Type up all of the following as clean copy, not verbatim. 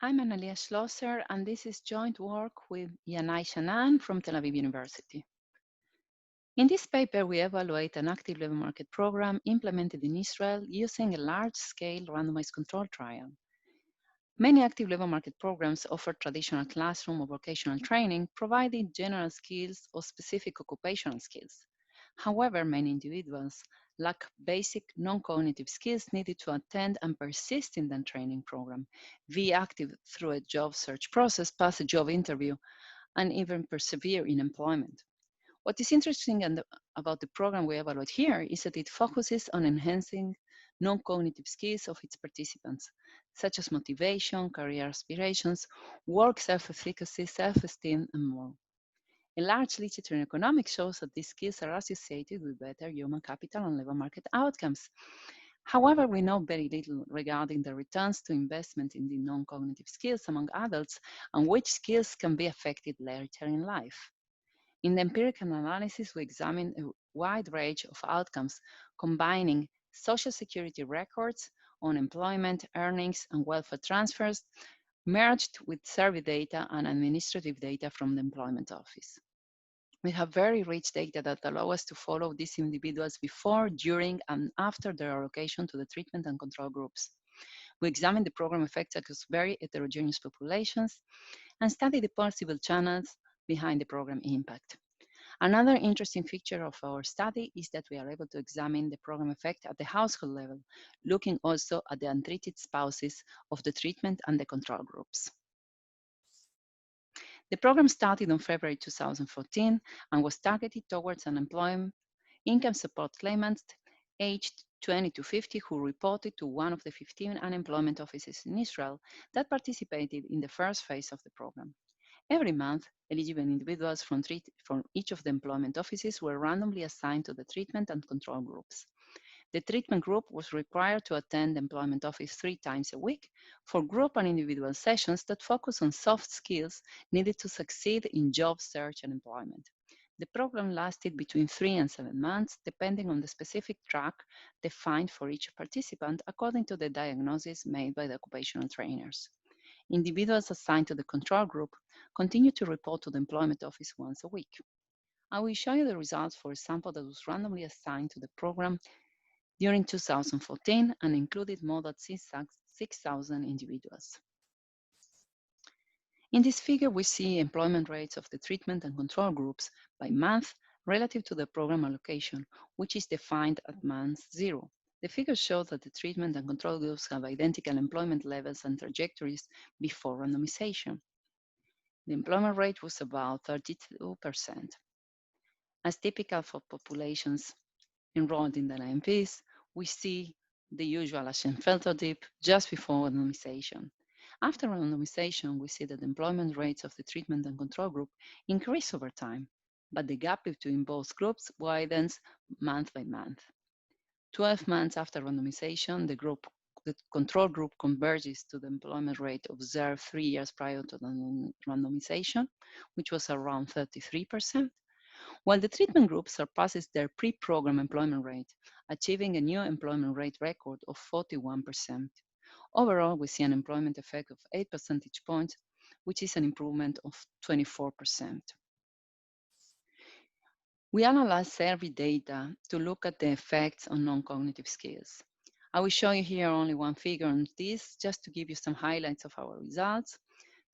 I'm Analia Schlosser, and this is joint work with Yanai Shanan from Tel Aviv University. In this paper, we evaluate an active labor market program implemented in Israel using a large-scale randomized control trial. Many active labor market programs offer traditional classroom or vocational training, providing general skills or specific occupational skills. However, many individuals lack basic non-cognitive skills needed to attend and persist in the training program, be active through a job search process, pass a job interview, and even persevere in employment. What is interesting about the program we evaluate here is that it focuses on enhancing non-cognitive skills of its participants, such as motivation, career aspirations, work self-efficacy, self-esteem, and more. A large literature in economics shows that these skills are associated with better human capital and labor market outcomes. However, we know very little regarding the returns to investment in the non-cognitive skills among adults and which skills can be affected later in life. In the empirical analysis, we examine a wide range of outcomes, combining social security records, unemployment, earnings, and welfare transfers, merged with survey data and administrative data from the employment office. We have very rich data that allow us to follow these individuals before, during, and after their allocation to the treatment and control groups. We examine the program effects across very heterogeneous populations and study the possible channels behind the program impact. Another interesting feature of our study is that we are able to examine the program effect at the household level, looking also at the untreated spouses of the treatment and the control groups. The program started on February 2014 and was targeted towards unemployment income support claimants aged 20 to 50 who reported to one of the 15 unemployment offices in Israel that participated in the first phase of the program. Every month, eligible individuals from each of the employment offices were randomly assigned to the treatment and control groups. The treatment group was required to attend the employment office 3 times a week for group and individual sessions that focus on soft skills needed to succeed in job search and employment. The program lasted between 3 and 7 months, depending on the specific track defined for each participant according to the diagnosis made by the occupational trainers. Individuals assigned to the control group continue to report to the employment office once a week. I will show you the results for a sample that was randomly assigned to the program during 2014 and included more than 6,000 individuals. In this figure, we see employment rates of the treatment and control groups by month relative to the program allocation, which is defined at month 0. The figures show that the treatment and control groups have identical employment levels and trajectories before randomization. The employment rate was about 32%. As typical for populations enrolled in the AFEs, we see the usual Ashenfelter dip just before randomization. After randomization, we see that the employment rates of the treatment and control group increase over time, but the gap between both groups widens month by month. 12 months after randomization, the control group converges to the employment rate observed 3 years prior to the randomization, which was around 33%, while the treatment group surpasses their pre-program employment rate, achieving a new employment rate record of 41%. Overall, we see an employment effect of 8 percentage points, which is an improvement of 24%. We analyzed survey data to look at the effects on non-cognitive skills. I will show you here only one figure on this, just to give you some highlights of our results.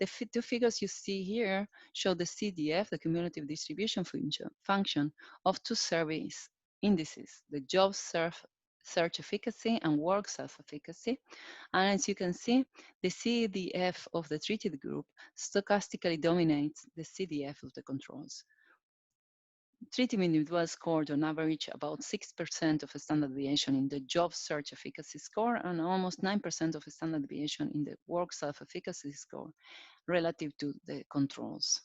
The two figures you see here show the CDF, the cumulative distribution function of 2 surveys indices, the job search efficacy and work self-efficacy. And as you can see, the CDF of the treated group stochastically dominates the CDF of the controls. Treated individuals scored on average about 6% of a standard deviation in the job search efficacy score and almost 9% of a standard deviation in the work self-efficacy score relative to the controls.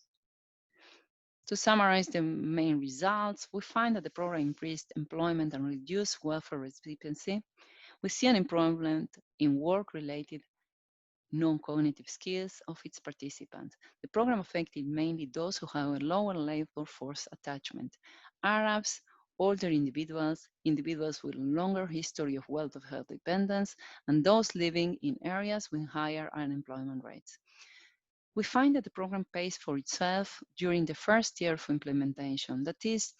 To summarize the main results, we find that the program increased employment and reduced welfare recipiency. We see an improvement in work-related non-cognitive skills of its participants. The program affected mainly those who have a lower labor force attachment, Arabs, older individuals, individuals with longer history of wealth of health dependence, and those living in areas with higher unemployment rates. We find that the program pays for itself during the first year of implementation. That is,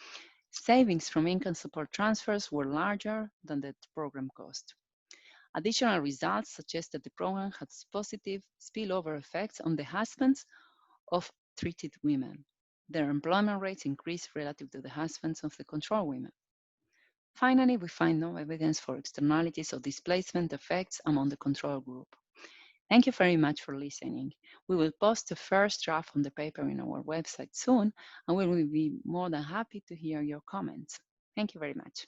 savings from income support transfers were larger than the program cost. Additional results suggest that the program has positive spillover effects on the husbands of treated women. Their employment rates increased relative to the husbands of the control women. Finally, we find no evidence for externalities or displacement effects among the control group. Thank you very much for listening. We will post the first draft on the paper in our website soon, and we will be more than happy to hear your comments. Thank you very much.